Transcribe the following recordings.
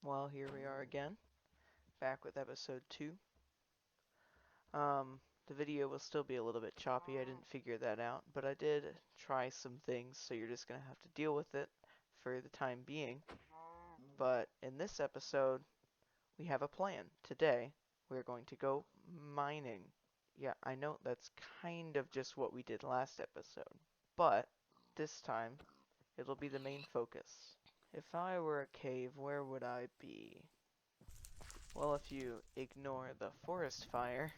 Well, here we are again, back with episode 2. The video will still be a little bit choppy, I didn't figure that out, but I did try some things, so you're just going to have to deal with it for the time being. But in this episode, we have a plan. Today, we're going to go mining. Yeah, I know that's kind of just what we did last episode, but this time, it'll be the main focus. If I were a cave, where would I be? Well, if you ignore the forest fire,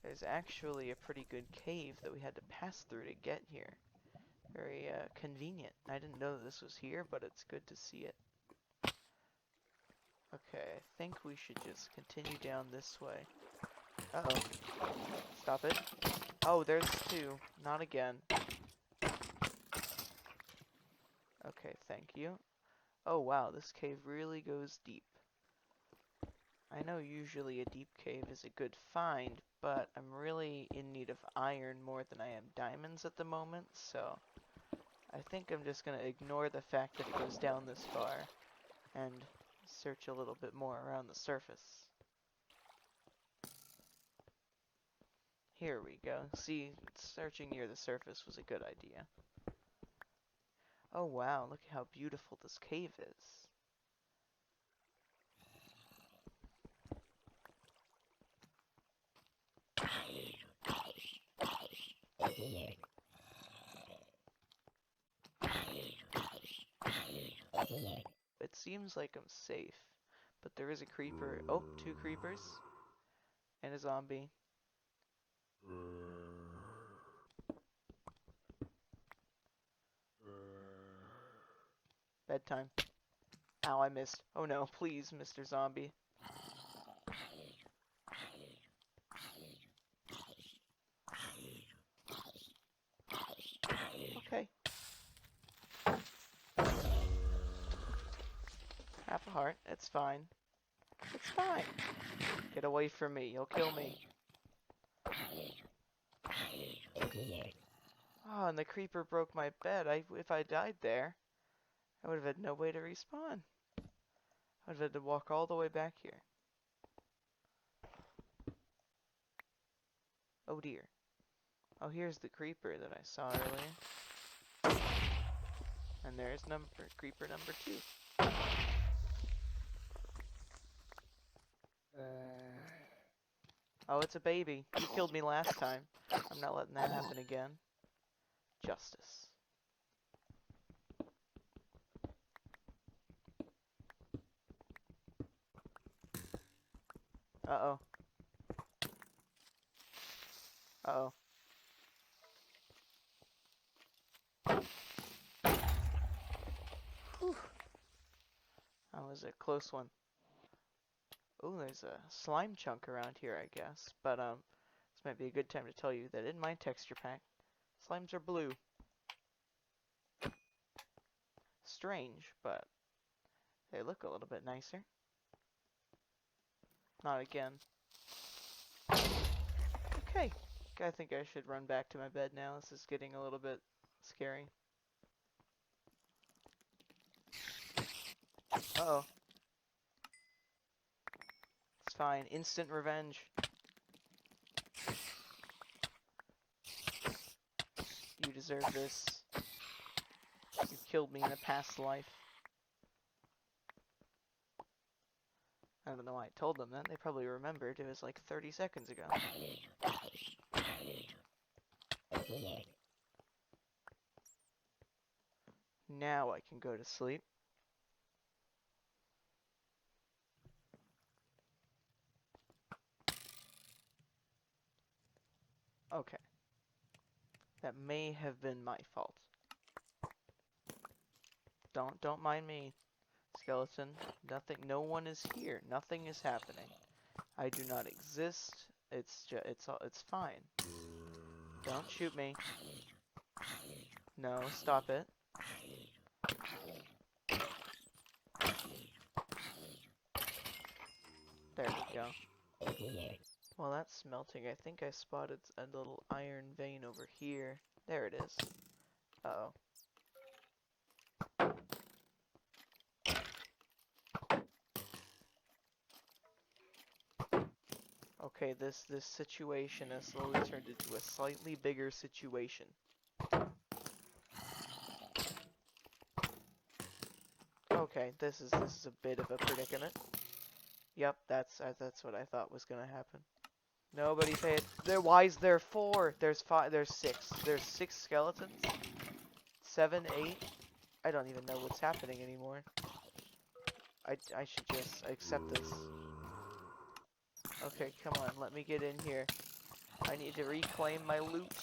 there's actually a pretty good cave that we had to pass through to get here. Very convenient. I didn't know this was here, but it's good to see it. Okay, I think we should just continue down this way. Uh-oh. Stop it. Oh, there's two. Not again. Okay, thank you. Oh wow, this cave really goes deep. I know usually a deep cave is a good find, but I'm really in need of iron more than I am diamonds at the moment, so I think I'm just going to ignore the fact that it goes down this far and search a little bit more around the surface. Here we go. See, searching near the surface was a good idea. Oh wow, look at how beautiful this cave is. It seems like I'm safe, but there is a creeper. Oh, two creepers and a zombie. Bedtime. Ow, I missed. Oh no, please, Mr. Zombie. Okay. Half a heart. It's fine. It's fine. Get away from me. You'll kill me. Oh, and the creeper broke my bed. If I died there, I would have had no way to respawn. I would have had to walk all the way back here. Oh dear. Oh, here's the creeper that I saw earlier. And there's creeper number 2. Oh, it's a baby. You killed me last time. I'm not letting that happen again. Justice. Uh-oh. Uh-oh. Whew. That was a close one. Oh, there's a slime chunk around here, I guess. But, this might be a good time to tell you that in my texture pack, slimes are blue. Strange, but they look a little bit nicer. Not again. Okay. I think I should run back to my bed now. This is getting a little bit scary. Uh-oh. It's fine. Instant revenge. You deserve this. You killed me in a past life. I don't know why I told them that. They probably remembered. It was like 30 seconds ago. Now I can go to sleep. Okay. That may have been my fault. Don't mind me, skeleton. Nothing, no one is here. Nothing is happening. I do not exist. It's fine. Don't shoot me. No, stop it. There we go. While that's smelting, I think I spotted a little iron vein over here. There it is. Uh-oh. Okay, this situation has slowly turned into a slightly bigger situation. Okay, this is a bit of a predicament. Yep, that's what I thought was gonna happen. Nobody paid. Why is there 4? There's 5. There's 6. There's 6 skeletons. 7, 8. I don't even know what's happening anymore. I should just accept this. Okay, come on, let me get in here. I need to reclaim my loot.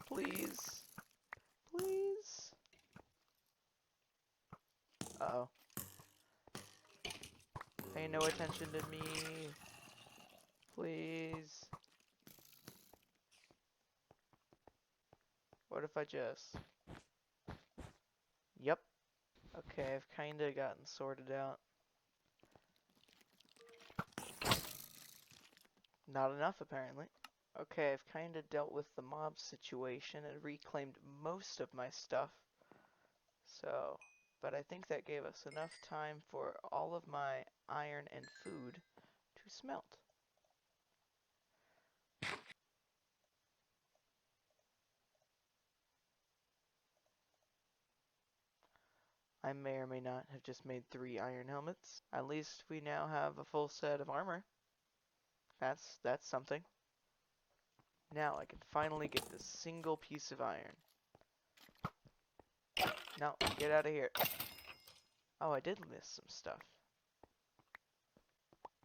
Please. Please. Uh-oh. Pay no attention to me. Please. What if I just... Yep. Okay, I've kinda gotten sorted out. Not enough, apparently. Okay, I've kinda dealt with the mob situation and reclaimed most of my stuff. So, but I think that gave us enough time for all of my iron and food to smelt. I may or may not have just made 3 iron helmets. At least we now have a full set of armor. That's something. Now I can finally get this single piece of iron. No, get out of here. Oh, I did miss some stuff.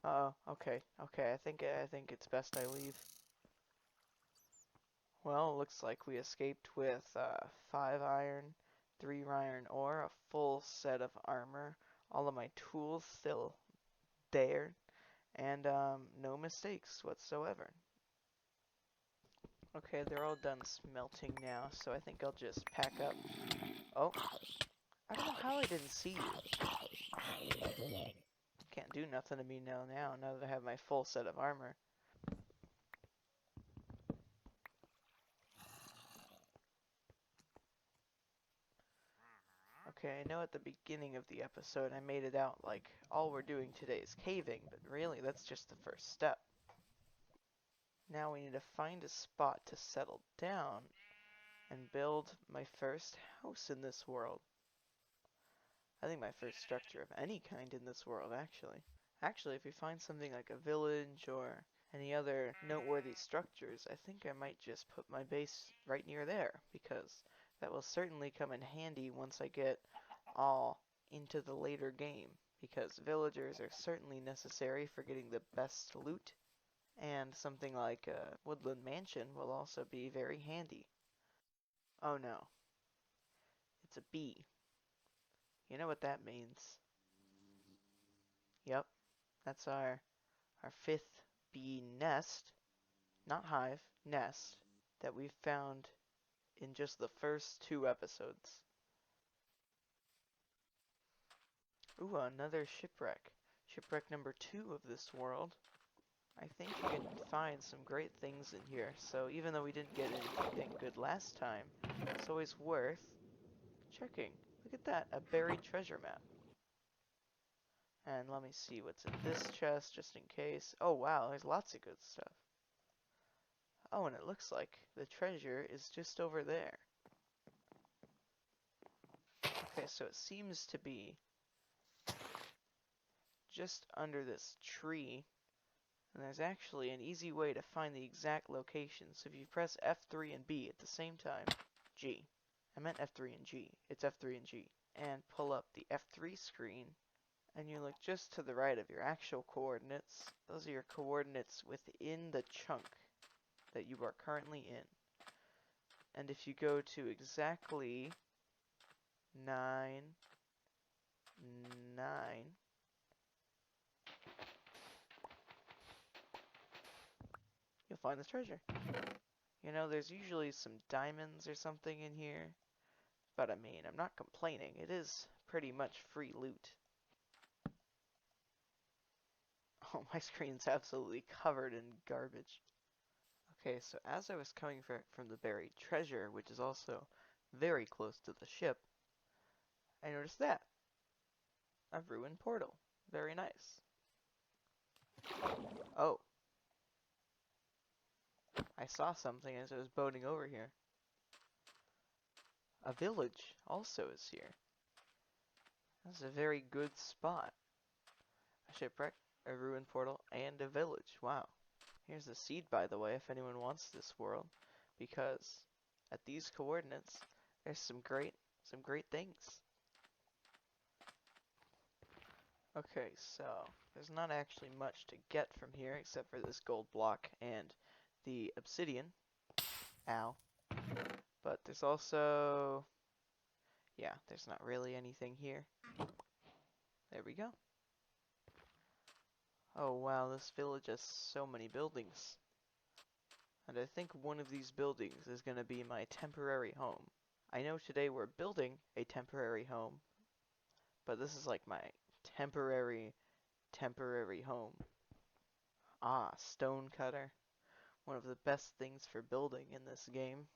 Uh-oh, okay, okay, I think it's best I leave. Well, it looks like we escaped with 5 iron, 3 iron ore, a full set of armor, all of my tools still there, and no mistakes whatsoever. Okay, they're all done smelting now, so I think I'll just pack up. Oh, I don't know how I didn't see you. Can't do nothing to me now that I have my full set of armor. Okay, I know at the beginning of the episode I made it out like all we're doing today is caving, but really that's just the first step. Now we need to find a spot to settle down and build my first house in this world. I think my first structure of any kind in this world, actually. Actually, if we find something like a village or any other noteworthy structures, I think I might just put my base right near there, because that will certainly come in handy once I get all into the later game, because villagers are certainly necessary for getting the best loot, and something like a woodland mansion will also be very handy. Oh no, it's a bee. You know what that means. Yep, that's our 5th bee nest, not hive, nest, that we've found in just the first 2 episodes. Ooh, another shipwreck. Shipwreck number 2 of this world. I think you can find some great things in here, so even though we didn't get anything good last time, it's always worth checking. Look at that, a buried treasure map. And let me see what's in this chest, just in case. Oh wow, there's lots of good stuff. Oh, and it looks like the treasure is just over there. Okay, so it seems to be just under this tree, and there's actually an easy way to find the exact location. So if you press F3 and B at the same time, G. I meant F3 and G. It's F3 and G. And pull up the F3 screen, and you look just to the right of your actual coordinates. Those are your coordinates within the chunk that you are currently in. And if you go to exactly 9, 9, you'll find this treasure. You know, there's usually some diamonds or something in here, but I mean, I'm not complaining. It is pretty much free loot. Oh, my screen's absolutely covered in garbage. Okay, so as I was coming from the buried treasure, which is also very close to the ship, I noticed that. A ruined portal. Very nice. Oh. saw something as I was boating over here. A village also is here. That's a very good spot. A shipwreck, a ruined portal, and a village. Wow. Here's a seed, by the way, if anyone wants this world, because at these coordinates, there's some great things. Okay, so there's not actually much to get from here except for this gold block and the obsidian. Ow. But there's also, yeah, there's not really anything here. There we go. Oh wow, this village has so many buildings. And I think one of these buildings is going to be my temporary home. I know today we're building a temporary home, but this is like my temporary home. Ah, stone cutter. One of the best things for building in this game.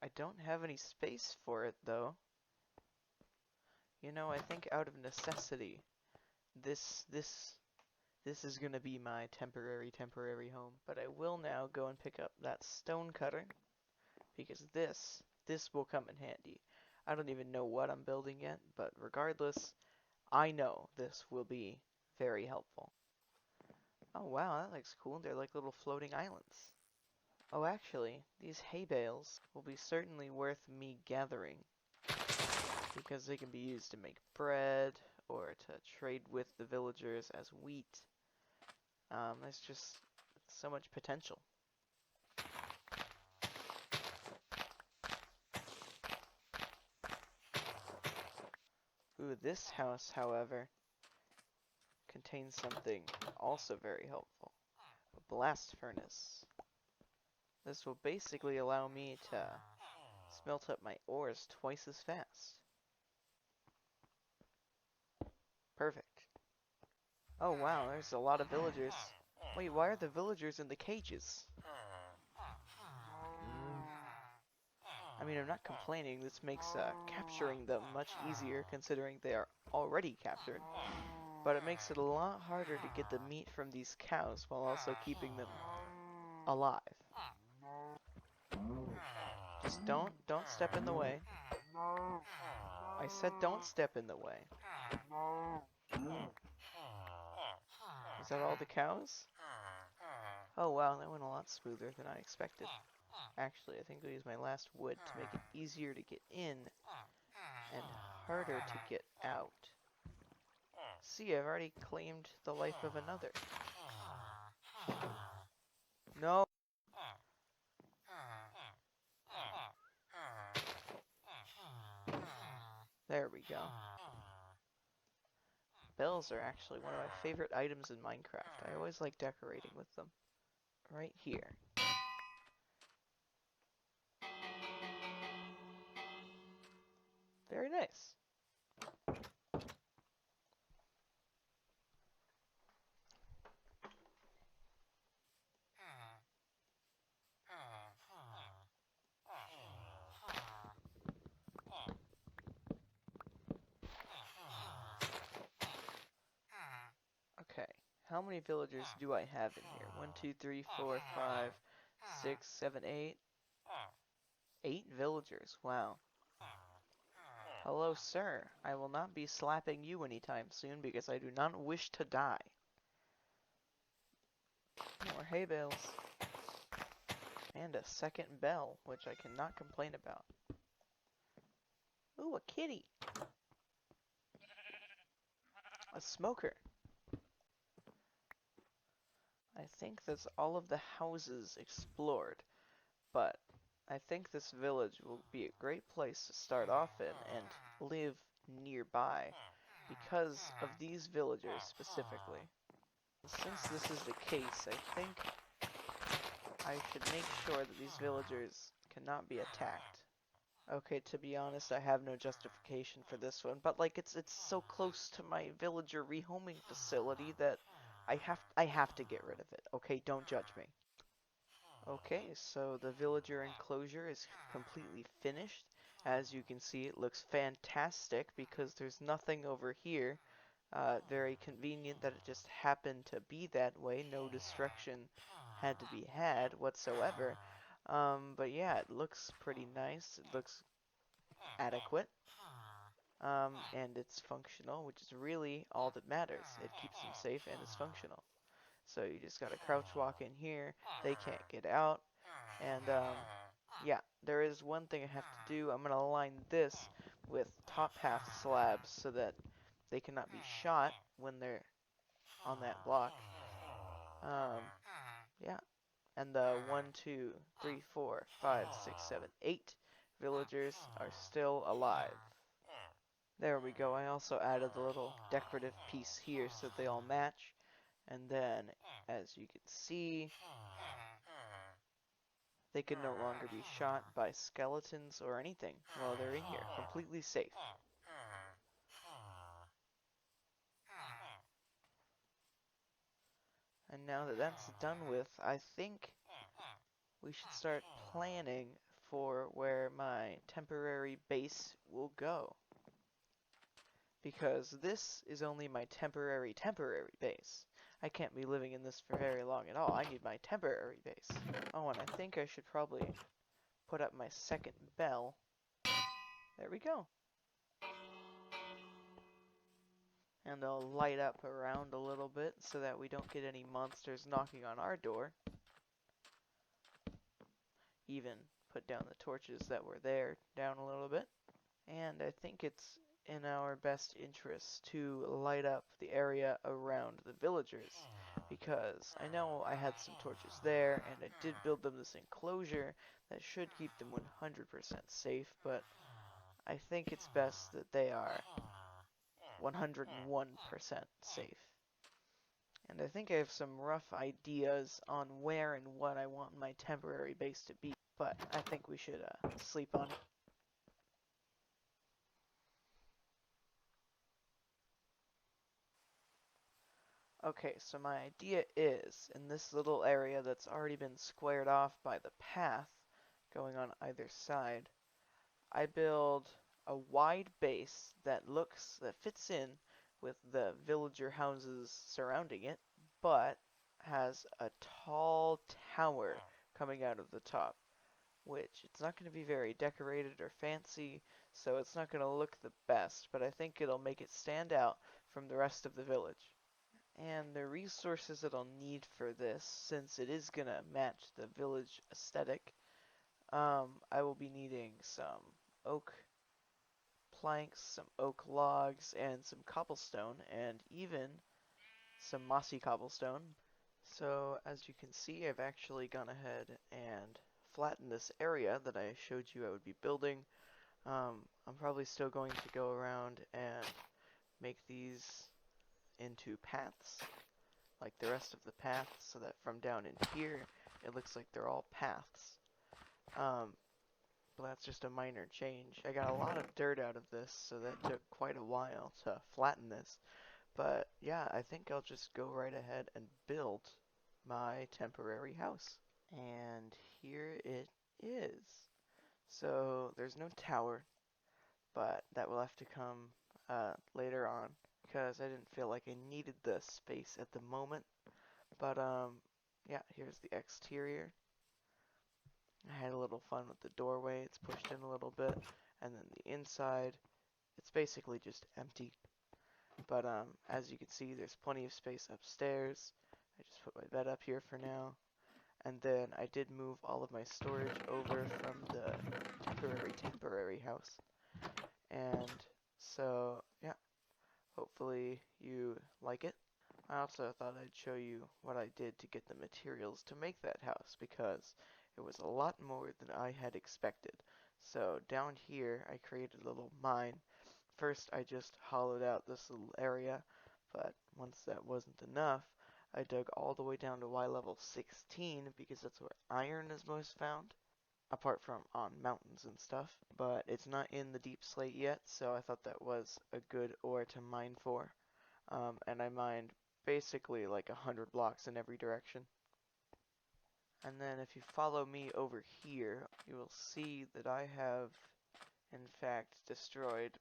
I don't have any space for it though. You know, I think out of necessity, this is gonna be my temporary home. But I will now go and pick up that stone cutter, because this will come in handy. I don't even know what I'm building yet, but regardless, I know this will be very helpful. Oh wow, that looks cool. They're like little floating islands. Oh, actually, these hay bales will be certainly worth me gathering, because they can be used to make bread, or to trade with the villagers as wheat. There's just so much potential. Ooh, this house, however, contains something also very helpful. A blast furnace. This will basically allow me to smelt up my ores twice as fast. Perfect. Oh wow, there's a lot of villagers. Wait, why are the villagers in the cages? I mean, I'm not complaining. This makes capturing them much easier, considering they are already captured. But it makes it a lot harder to get the meat from these cows while also keeping them alive. Just don't step in the way. I said don't step in the way. Is that all the cows? Oh wow, that went a lot smoother than I expected. Actually, I think I'll use my last wood to make it easier to get in and harder to get out. See, I've already claimed the life of another. No! There we go. Bells are actually one of my favorite items in Minecraft. I always like decorating with them. Right here. Very nice. Okay, how many villagers do I have in here? 1, 2, 3, 4, 5, 6, 7, 8. 8 villagers, wow. Hello, sir. I will not be slapping you anytime soon because I do not wish to die. More hay bales. And a second bell, which I cannot complain about. Ooh, a kitty. A smoker. I think that's all of the houses explored, but I think this village will be a great place to start off in and live nearby because of these villagers specifically. Since this is the case, I think I should make sure that these villagers cannot be attacked. Okay, to be honest, I have no justification for this one, but like it's so close to my villager rehoming facility that I have to get rid of it. Okay, don't judge me. Okay, so the villager enclosure is completely finished. As you can see, it looks fantastic because there's nothing over here. Very convenient that it just happened to be that way. No destruction had to be had whatsoever. But yeah, it looks pretty nice. It looks adequate. And it's functional, which is really all that matters. It keeps them safe and it's functional. So you just gotta crouch walk in here. They can't get out. And yeah, there is one thing I have to do. I'm gonna align this with top half slabs so that they cannot be shot when they're on that block. Yeah, and the 1, 2, 3, 4, 5, 6, 7, 8 villagers are still alive. There we go. I also added a little decorative piece here so that they all match. And then, as you can see, they can no longer be shot by skeletons or anything while they're in here. Completely safe. And now that that's done with, I think we should start planning for where my temporary base will go. Because this is only my temporary base. I can't be living in this for very long at all. I need my temporary base. Oh, and I think I should probably put up my second bell. There we go. And I'll light up around a little bit so that we don't get any monsters knocking on our door. Even put down the torches that were there down a little bit. And I think it's in our best interest to light up the area around the villagers, because I know I had some torches there and I did build them this enclosure that should keep them 100% safe, but I think it's best that they are 101% safe. And I think I have some rough ideas on where and what I want my temporary base to be, but I think we should sleep on it. Okay, so my idea is, in this little area that's already been squared off by the path going on either side, I build a wide base that fits in with the villager houses surrounding it, but has a tall tower coming out of the top, which it's not going to be very decorated or fancy, so it's not going to look the best, but I think it'll make it stand out from the rest of the village. And the resources that I'll need for this, since it is going to match the village aesthetic, I will be needing some oak planks, some oak logs, and some cobblestone, and even some mossy cobblestone. So as you can see, I've actually gone ahead and flattened this area that I showed you I would be building. I'm probably still going to go around and make these into paths, like the rest of the paths, so that from down in here, it looks like they're all paths. But that's just a minor change. I got a lot of dirt out of this, so that took quite a while to flatten this. But yeah, I think I'll just go right ahead and build my temporary house. And here it is. So there's no tower, but that will have to come later on, because I didn't feel like I needed the space at the moment. But yeah, here's the exterior. I had a little fun with the doorway. It's pushed in a little bit, and then the inside, it's basically just empty. But as you can see, there's plenty of space upstairs. I just put my bed up here for now. And then I did move all of my storage over from the temporary house. And so, yeah, hopefully you like it. I also thought I'd show you what I did to get the materials to make that house, because it was a lot more than I had expected. So down here I created a little mine. First I just hollowed out this little area, but once that wasn't enough, I dug all the way down to Y level 16, because that's where iron is most found, apart from on mountains and stuff. But it's not in the deep slate yet, so I thought that was a good ore to mine for. And I mined basically like 100 blocks in every direction. And then if you follow me over here, you will see that I have in fact destroyed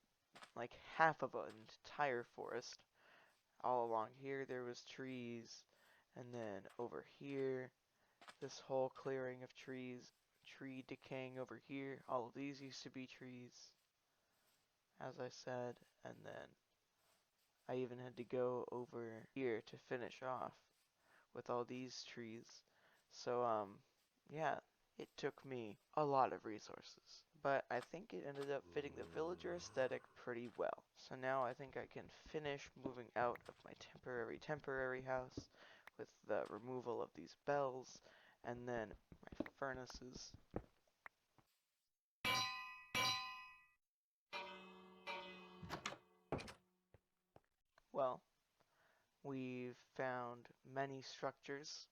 like half of an entire forest. All along here there was trees, and then over here this whole clearing of trees, tree decaying over here. All of these used to be trees, as I said, and then I even had to go over here to finish off with all these trees. So, yeah, it took me a lot of resources, but I think it ended up fitting the villager aesthetic pretty well. So now I think I can finish moving out of my temporary house with the removal of these bells and then my furnaces. Well, we've found many structures.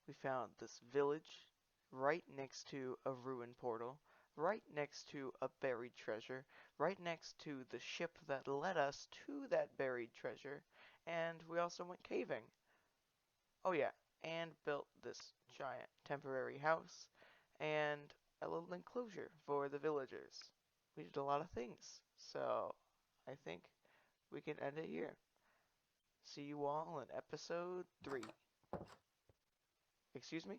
We found this village right next to a ruined portal, right next to a buried treasure, right next to the ship that led us to that buried treasure, and we also went caving. Oh yeah, and built this giant temporary house and a little enclosure for the villagers. We did a lot of things, so I think we can end it here. See you all in episode 3. Excuse me?